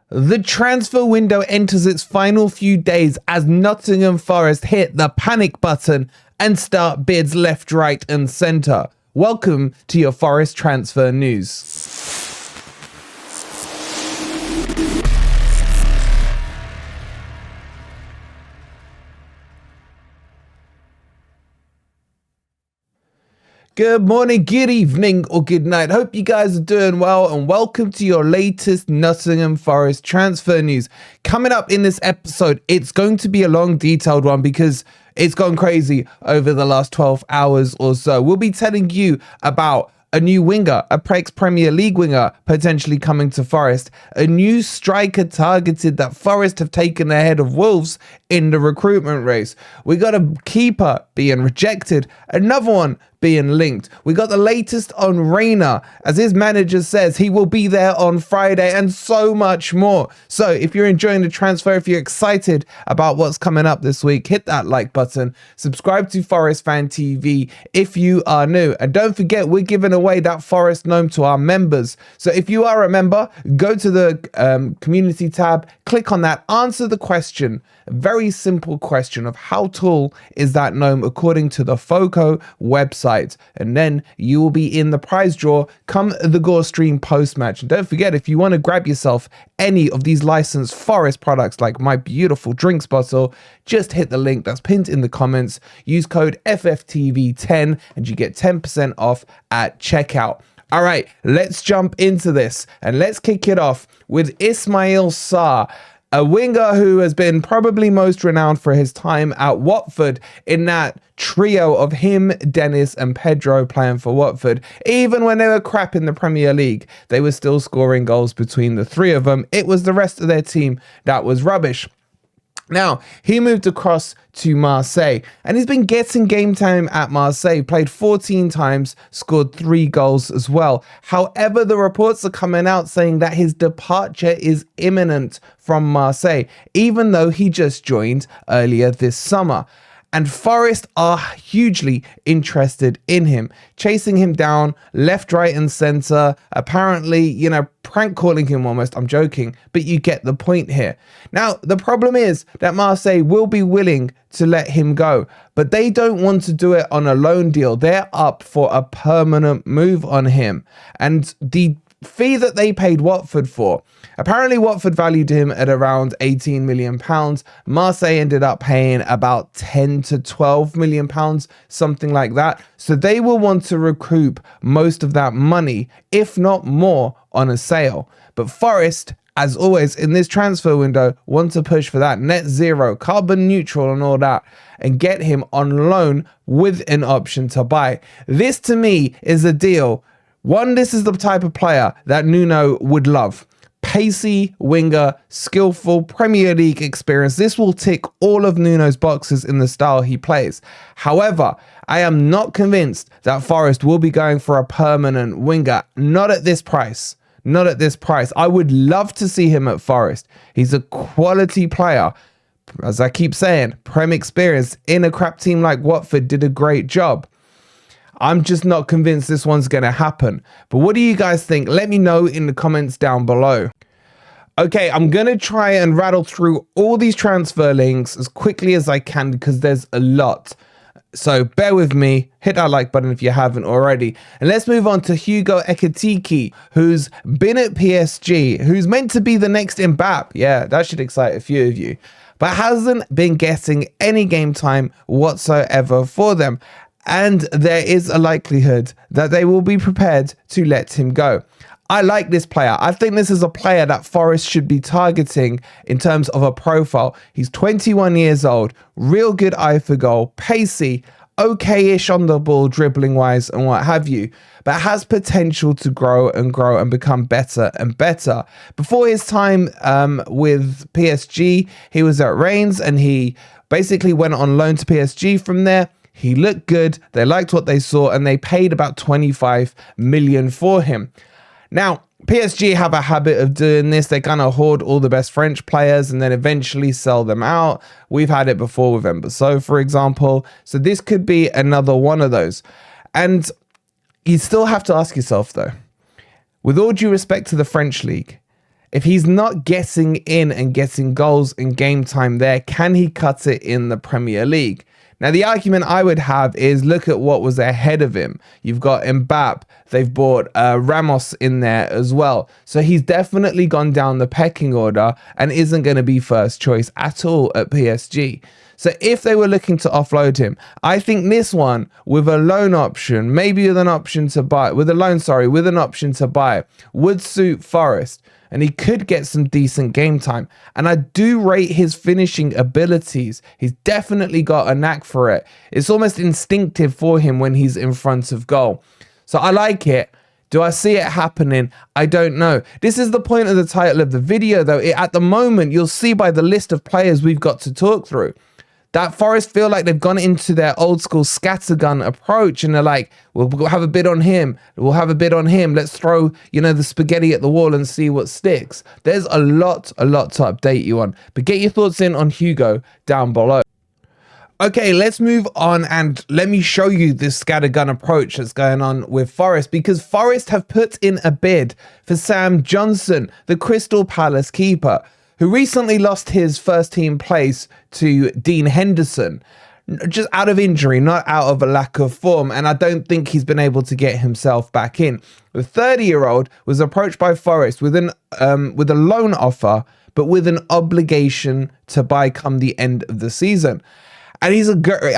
The transfer window enters its final few days as Nottingham Forest hit the panic button and start bids left, right and centre. Welcome to your Forest transfer news. Good morning, good evening, or good night. Hope you guys are doing well, and welcome to your latest Nottingham Forest transfer news. Coming up in this episode, it's going to be a long, detailed one because it's gone crazy over the last 12 hours or so. We'll be telling you about a new winger, a Premier League winger potentially coming to Forest, a new striker targeted that Forest have taken ahead of Wolves in the recruitment race. We got a keeper being rejected, another one being linked. We got the latest on Reyna, as his manager says he will be there on Friday, and so much more. So if you're enjoying the transfer, if you're excited about what's coming up this week, hit that like button, subscribe to Forest Fan TV if you are new, and don't forget we're giving away that Forest gnome to our members. So if you are a member, go to the community tab, click on that, answer the question, a very simple question of how tall is that gnome according to the FOCO website, and then you will be in the prize draw come the Gore stream post match. And don't forget, if you want to grab yourself any of these licensed Forest products like my beautiful drinks bottle, just hit the link that's pinned in the comments, use code FFTV10 and you get 10% off at checkout. All right, let's jump into this and let's kick it off with Ismaïla Sarr, a winger who has been probably most renowned for his time at Watford in that trio of him, Dennis and Pedro playing for Watford. Even when they were crap in the Premier League, they were still scoring goals between the three of them. It was the rest of their team that was rubbish. Now, he moved across to Marseille and he's been getting game time at Marseille, played 14 times, scored 3 goals as well. However, the reports are coming out saying that his departure is imminent from Marseille, even though he just joined earlier this summer. And Forest are hugely interested in him, chasing him down left, right and centre. Apparently, prank calling him almost. I'm joking, but you get the point here. Now, the problem is that Marseille will be willing to let him go, but they don't want to do it on a loan deal. They're up for a permanent move on him. And the fee that they paid Watford for, apparently Watford valued him at around £18 million. Marseille ended up paying about 10 to 12 million pounds, something like that. So they will want to recoup most of that money, if not more, on a sale. But Forest, as always in this transfer window, want to push for that net zero, carbon neutral and all that, and get him on loan with an option to buy. This to me is a deal. One, this is the type of player that Nuno would love. Pacey winger, skillful, Premier League experience. This will tick all of Nuno's boxes in the style he plays. However, I am not convinced that Forest will be going for a permanent winger. Not at this price. Not at this price. I would love to see him at Forest. He's a quality player. As I keep saying, Prem experience in a crap team like Watford, did a great job. I'm just not convinced this one's going to happen. But what do you guys think? Let me know in the comments down below. Okay, I'm going to try and rattle through all these transfer links as quickly as I can because there's a lot. So bear with me, hit that like button if you haven't already. And let's move on to Hugo Ekitike, who's been at PSG, who's meant to be the next Mbappe. Yeah, that should excite a few of you. But hasn't been getting any game time whatsoever for them. And there is a likelihood that they will be prepared to let him go. I like this player. I think this is a player that Forest should be targeting in terms of a profile. He's 21 years old, real good eye for goal, pacey, okay-ish on the ball, dribbling wise and what have you, but has potential to grow and become better and better. Before his time with PSG, he was at Reims and he basically went on loan to PSG from there. He looked good, they liked what they saw, and they paid about 25 million for him. Now, PSG have a habit of doing this. They're going to hoard all the best French players and then eventually sell them out. We've had it before with Mbappé, for example. So this could be another one of those. And you still have to ask yourself, though, with all due respect to the French league, If he's not getting in and getting goals in game time there, can he cut it in the Premier League? Now, the argument I would have is look at what was ahead of him. You've got Mbappe. They've brought Ramos in there as well. So he's definitely gone down the pecking order and isn't going to be first choice at all at PSG. So if they were looking to offload him, I think this one with a loan option, maybe with an option to buy, with an option to buy, would suit Forest. And he could get some decent game time. And I do rate his finishing abilities. He's definitely got a knack for it. It's almost instinctive for him when he's in front of goal. So I like it. Do I see it happening? I don't know. This is the point of the title of the video, though. At the moment, you'll see by the list of players we've got to talk through that Forest feel like they've gone into their old school scattergun approach and they're like, we'll have a bid on him. We'll have a bid on him. Let's throw, the spaghetti at the wall and see what sticks. There's a lot to update you on. But get your thoughts in on Hugo down below. Okay, let's move on and let me show you this scattergun approach that's going on with Forest, because Forest have put in a bid for Sam Johnson, the Crystal Palace keeper, who recently lost his first team place to Dean Henderson, just out of injury, not out of a lack of form. And I don't think he's been able to get himself back in. The 30-year-old was approached by Forest with a loan offer, but with an obligation to buy come the end of the season. And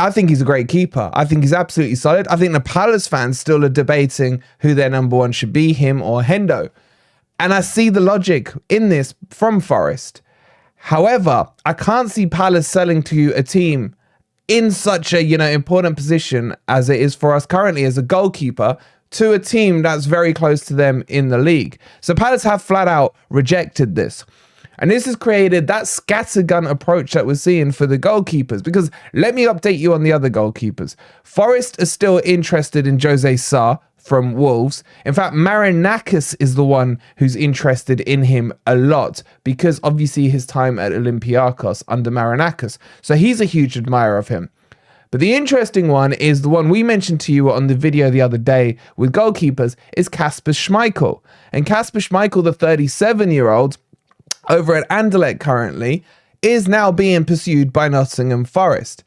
I think he's a great keeper. I think he's absolutely solid. I think the Palace fans still are debating who their number one should be, him or Hendo. And I see the logic in this from Forest. However, I can't see Palace selling to a team in such a, important position as it is for us currently as a goalkeeper to a team that's very close to them in the league. So Palace have flat out rejected this. And this has created that scattergun approach that we're seeing for the goalkeepers. Because let me update you on the other goalkeepers. Forest are still interested in Jose Sarr from Wolves. In fact, Marinakis is the one who's interested in him a lot because obviously his time at Olympiacos under Marinakis. So he's a huge admirer of him. But the interesting one is the one we mentioned to you on the video the other day with goalkeepers is Kasper Schmeichel. And Kasper Schmeichel, the 37-year-old, over at Anderlecht currently, is now being pursued by Nottingham Forest.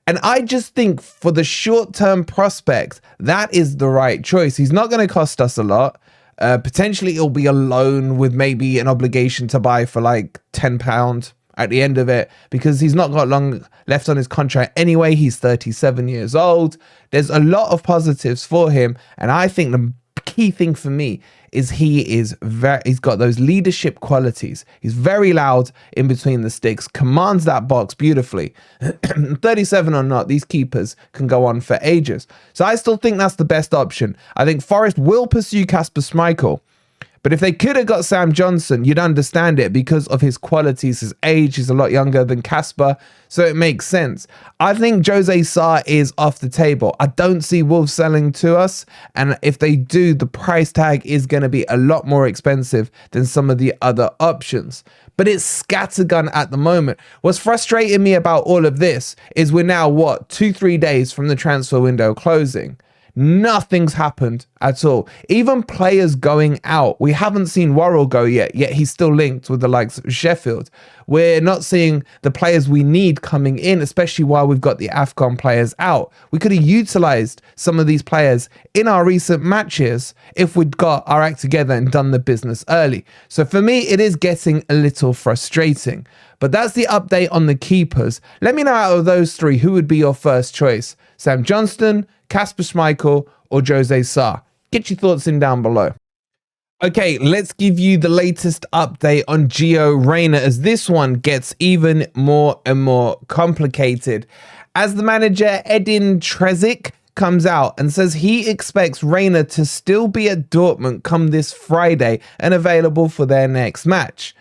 And I just think for the short-term prospect, that is the right choice. He's not going to cost us a lot. Potentially, it'll be a loan with maybe an obligation to buy for like £10 at the end of it, because he's not got long left on his contract anyway. He's 37 years old. There's a lot of positives for him. And I think the key thing for me is he's got those leadership qualities. He's very loud in between the sticks, commands that box beautifully. 37 or not, these keepers can go on for ages. So I still think that's the best option. I think Forest will pursue Kasper Schmeichel. But if they could have got Sam Johnson, you'd understand it because of his qualities, his age. He's a lot younger than Kasper, so it makes sense. I think Jose Sarr is off the table. I don't see Wolves selling to us. And if they do, the price tag is going to be a lot more expensive than some of the other options. But it's scattergun at the moment. What's frustrating me about all of this is we're now, 2-3 days from the transfer window closing. Nothing's happened at all. Even players going out. We haven't seen Worrell go yet he's still linked with the likes of Sheffield. We're not seeing the players we need coming in, especially while we've got the AFCON players out. We could have utilised some of these players in our recent matches if we'd got our act together and done the business early. So for me, it is getting a little frustrating. But that's the update on the keepers. Let me know out of those three, who would be your first choice? Sam Johnston, Kasper Schmeichel, or Jose Sarr? Get your thoughts in down below. Okay, let's give you the latest update on Gio Reyna, as this one gets even more and more complicated. As the manager Edin Terzic comes out and says he expects Reyna to still be at Dortmund come this Friday and available for their next match.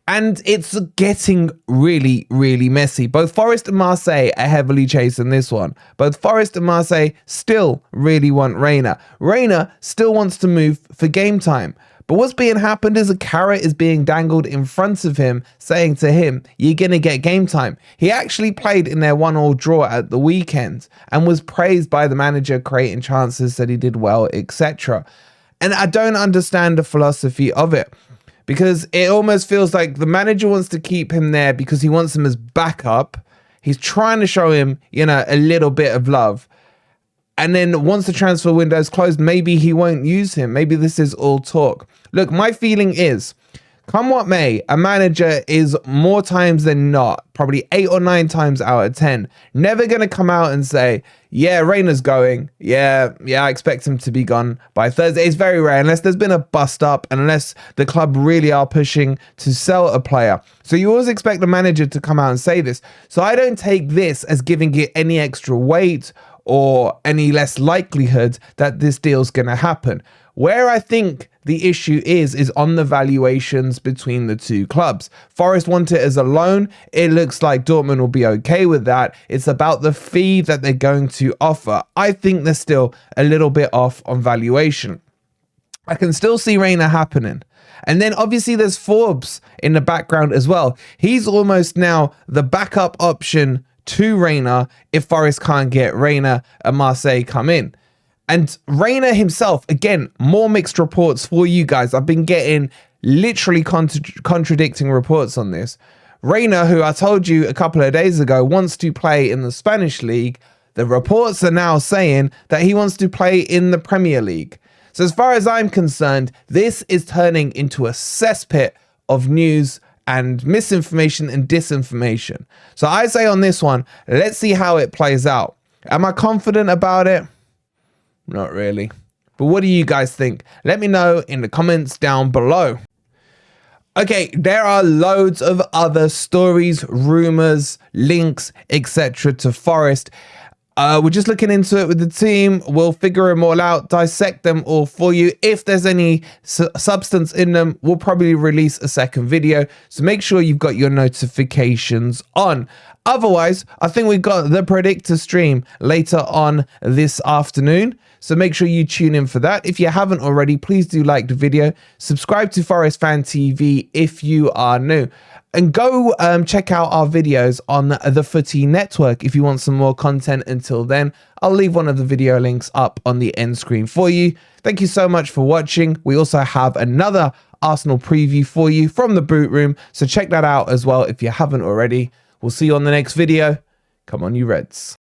And it's getting really, really messy. Both Forest and Marseille are heavily chasing this one. Both Forest and Marseille still really want Reyna. Reyna still wants to move for game time. But what's being happened is a carrot is being dangled in front of him, saying to him, you're going to get game time. He actually played in their 1-1 draw at the weekend and was praised by the manager, creating chances, said he did well, etc. And I don't understand the philosophy of it. because it almost feels like the manager wants to keep him there because he wants him as backup. He's trying to show him, you know, a little bit of love. And then once the transfer window is closed, maybe he won't use him. Maybe this is all talk. Look, my feeling is, come what may, a manager is more times than not, probably 8 or 9 times out of 10, never going to come out and say, yeah, Reyna's going. Yeah, I expect him to be gone by Thursday. It's very rare unless there's been a bust up and unless the club really are pushing to sell a player. So you always expect the manager to come out and say this. So I don't take this as giving it any extra weight or any less likelihood that this deal's going to happen. Where I think the issue is on the valuations between the two clubs. Forest want it as a loan. It looks like Dortmund will be okay with that. It's about the fee that they're going to offer. I think they're still a little bit off on valuation. I can still see Reyna happening. And then obviously there's Forbes in the background as well. He's almost now the backup option to Reyna if Forest can't get Reyna and Marseille come in. And Reyna himself, again, more mixed reports for you guys. I've been getting literally contradicting reports on this. Reyna, who I told you a couple of days ago, wants to play in the Spanish League. The reports are now saying that he wants to play in the Premier League. So as far as I'm concerned, this is turning into a cesspit of news and misinformation and disinformation. So I say on this one, let's see how it plays out. Am I confident about it? Not really. But what do you guys think? Let me know in the comments down below. Okay, there are loads of other stories, rumors, links, etc. to Forest. We're just looking into it with the team. We'll figure them all out, dissect them all for you. If there's any substance in them, we'll probably release a second video. So make sure you've got your notifications on. Otherwise, I think we've got the predictor stream later on this afternoon. So make sure you tune in for that. If you haven't already, please do like the video. Subscribe to Forest Fan TV if you are new. And go check out our videos on the Footy Network if you want some more content. Until then, I'll leave one of the video links up on the end screen for you. Thank you so much for watching. We also have another Arsenal preview for you from the boot room. So check that out as well if you haven't already. We'll see you on the next video. Come on, you Reds.